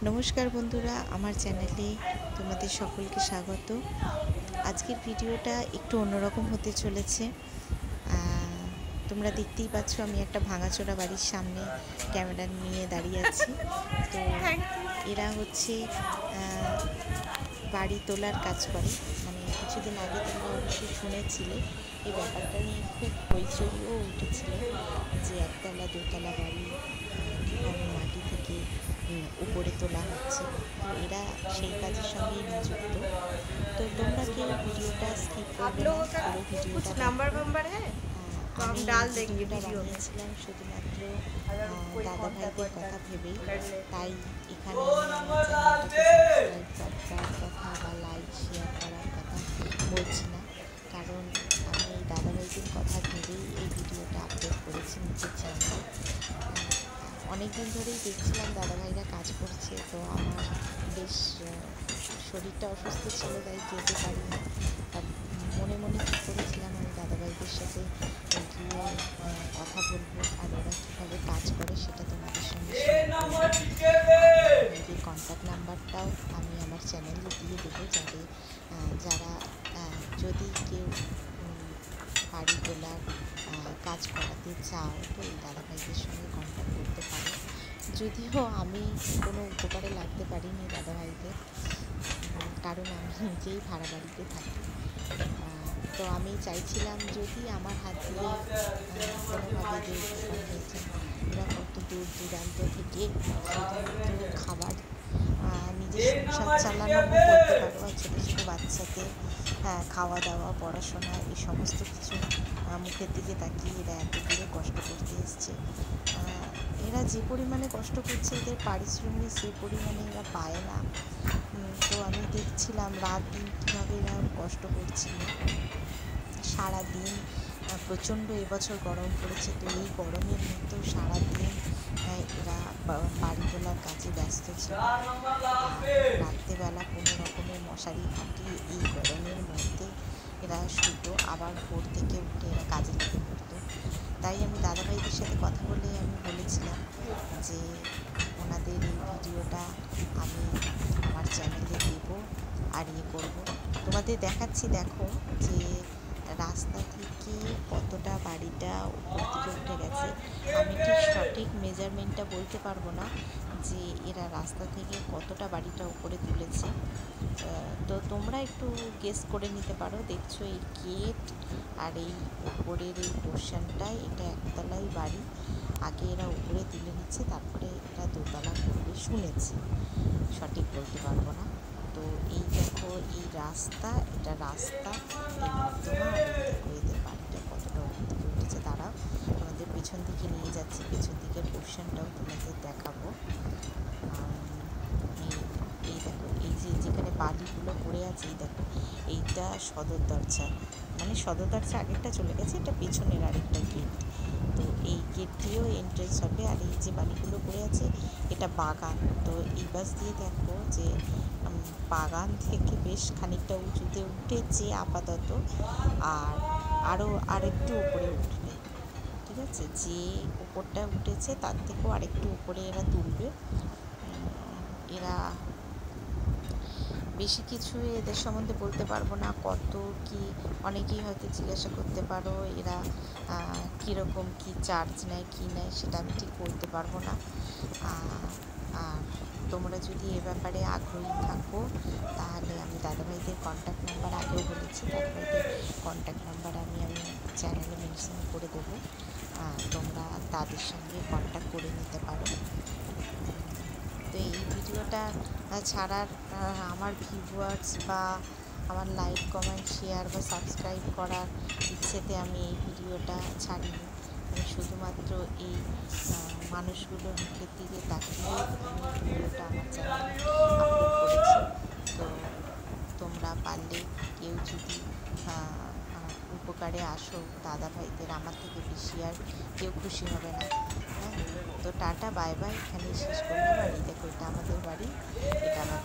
নমস্কার বন্ধুরা, আমার চ্যানেলে তোমাদের সকলকে স্বাগত। আজকের ভিডিওটা একটু অন্যরকম হতে চলেছে। তোমরা দেখতেই পাচ্ছ আমি একটা ভাঙাচোরা বাড়ির সামনে ক্যামেরা নিয়ে দাঁড়িয়ে আছি। তো এরা হচ্ছে বাড়ি তোলার কাজ করে। মানে কিছুদিন আগে তোমরা অবশ্যই শুনেছিলে এই ব্যাপারটা নিয়ে খুব হইচইও উঠেছিল যে একতলা দোতলা বাড়ি কীভাবে মাটি থেকে উপরে তোলা হচ্ছে। তো এরা সেই কাজের সঙ্গেই নিযুক্ত। তো তোমরা কেউ ভিডিওটা স্কিপ করবে না, পুরো ভিডিওটা আমি ভিডিওটা বানিয়েছিলাম শুধুমাত্র দাদাভাইদের কথা ভেবেই। তাই এখানে সাবস্ক্রাইব করার কথা বা লাইক শেয়ার করার কথা বলছি না, কারণ আমি এই দাদাভাইদের কথা ভেবেই এই ভিডিওটা আপলোড করেছি নিজের চ্যানেলে। অনেক দিন ধরেই দেখছিলাম দাদাভাইরা কাজ করছে, তো আমার বেশ শরীরটা অসুস্থ ছিল, তাই যেতে পারিনি। মনে মনে ঠিক করেছিলাম আমি দাদাভাইদের সাথে গিয়ে কথা বলবো আর ওরা কীভাবে কাজ করে সেটা তোমাদের সঙ্গে শেয়ার করবো। এই কন্ট্যাক্ট নাম্বারটাও আমি আমার চ্যানেলে দিয়ে দেবো, যারা যদি কেউ বাড়ি তোলার কাজ করাতে চাও তো এই দাদাভাইদের সঙ্গে কন্ট্যাক্ট করতে পারো। যদিও আমি কোনো উপকারে লাগতে পারিনি দাদাভাইদের, কারণ আমি নিজেই ভাড়া বাড়িতে থাকি। তো আমি চাইছিলাম যদি আমার হাত দিয়ে কোনোভাবে যে উপকার হয়েছে, এরা কত দূর দূরান্ত থেকে শুধুমাত্র খাবার নিজের সংসার চালানো বলতে পারো, আর ছোটো ছোটো বাচ্চাদের খাওয়া দাওয়া পড়াশোনা এই সমস্ত কিছু মুখের দিকে তাকিয়ে এরা এত দূরে কষ্ট করতে এসছে। এরা যে পরিমাণে কষ্ট করছে এদের পারিশ্রমিক সে পরিমাণে এরা পায় না। তো আমি দেখছিলাম রাত দিন কীভাবে এরা কষ্ট করছিল সারাদিন। প্রচণ্ড এবছর গরম পড়েছে, তো এই গরমের মধ্যেও সারাদিন এরা বাড়ি তোলার কাজে ব্যস্ত ছিল। রাত্রেবেলা কোনো রকমের মশারি খাটিয়ে এই গরমের মধ্যে এরা শুতো, আবার ভোর থেকে উঠে এরা কাজে লেগে পড়তো। তাই আমি দাদাভাইদের সাথে কথা বলে আমি বলেছিলাম যে ওনাদের এই ভিডিওটা আমি আমার চ্যানেলে দেব আর করবো। তোমাদের দেখাচ্ছি, দেখো যে রাস্তা থেকে কতটা বাড়িটা উপর দিকে উঠে গেছে। আমি ঠিক সঠিক মেজারমেন্টটা বলতে পারবো না যে এরা রাস্তা থেকে কতটা বাড়িটা উপরে তুলেছে। তো তোমরা একটু গেস করে নিতে পারো। দেখছো এই গেট আর এই উপরের এই পোর্শনটায় এটা একতলাই বাড়ি। আগে এরা উপরে তুলে নিচ্ছে, তারপরে এটা দোতলা করবে শুনেছি, সঠিক বলতে পারবো না। তো এই দেখো এই রাস্তা, এটা রাস্তা, এই নর্দমা, আর দেখো এদের বাড়িটা কতটা উপর দিকে উঠেছে। তারা তোমাদের পেছন দিকে নিয়ে যাচ্ছি, পেছন দিকের পোর্শনটাও তোমাদের দেখাবো। এই দেখো এই যেখানে বালিগুলো পড়ে আছে, এই দেখো এইটা সদর দরজা, মানে সদর দরজা আগেরটা চলে গেছে, এটা পেছনের আরেকটা গেট। তো এই গেট দিয়েও এন্ট্রেন্স হবে। আর এই যে বালিগুলো পড়ে আছে এটা বাগান। তো এই বাস দিয়ে দেখো যে বাগান থেকে বেশ খানিকটা উঁচুতে উঠেছে আপাতত, আর আরও আরেকটু উপরে উঠবে। ঠিক আছে, যে উপরটা উঠেছে তার থেকেও আরেকটু উপরে এরা তুলবে। এরা বেশি কিছু এদের সম্বন্ধে বলতে পারবো না, কত কি অনেকেই হয়তো জিজ্ঞাসা করতে পারো এরা কীরকম কি চার্জ নেয় কি নেয়, সেটা আমি ঠিক বলতে পারবো না। আর তোমরা যদি এ ব্যাপারে আগ্রহী থাকো তাহলে আমি দাদাভাইদের কন্ট্যাক্ট নাম্বার আগেও বলেছি, দাদাভাইদের কন্ট্যাক্ট নাম্বার আমি চ্যানেলে মেনশন করে দেবো, তোমরা তাদের সঙ্গে কন্ট্যাক্ট করে নিতে পারো। তো এই ভিডিওটা ছাড়ার আমার ভিউয়ার্স বা আমার লাইক কমেন্ট শেয়ার বা সাবস্ক্রাইব করার ইচ্ছেতে আমি এই ভিডিওটা ছাড়িনি। আমি শুধুমাত্র এই মানুষগুলোর মুখের দিকে তাকিয়ে আমি ভিডিওটা আমার চ্যানেলে আপলোড করেছি। তো তোমরা পারলে কেউ যদি উপকারে আসো দাদাভাইদের, আমার থেকে বেশি আর কেউ খুশি হবে না। তো টাটা বাই বাই, এখানেই শেষ করলাম। আর এই দেখো এটা আমাদের বাড়ি, এটা আমাদের